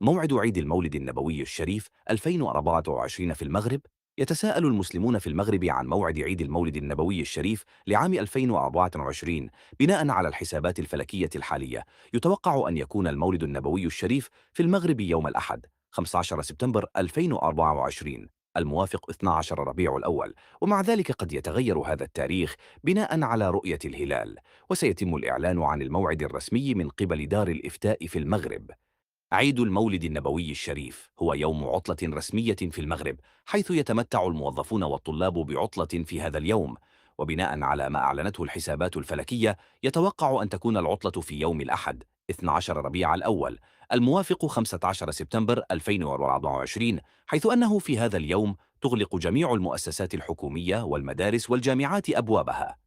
موعد عيد المولد النبوي الشريف 2024 في المغرب. يتساءل المسلمون في المغرب عن موعد عيد المولد النبوي الشريف لعام 2024 بناء على الحسابات الفلكية الحالية. يتوقع أن يكون المولد النبوي الشريف في المغرب يوم الأحد 15 سبتمبر 2024 الموافق 12 ربيع الأول، ومع ذلك قد يتغير هذا التاريخ بناء على رؤية الهلال، وسيتم الإعلان عن الموعد الرسمي من قبل دار الإفتاء في المغرب. عيد المولد النبوي الشريف هو يوم عطلة رسمية في المغرب، حيث يتمتع الموظفون والطلاب بعطلة في هذا اليوم. وبناء على ما أعلنته الحسابات الفلكية، يتوقع أن تكون العطلة في يوم الأحد 12 ربيع الأول الموافق 15 سبتمبر 2024، حيث أنه في هذا اليوم تغلق جميع المؤسسات الحكومية والمدارس والجامعات أبوابها.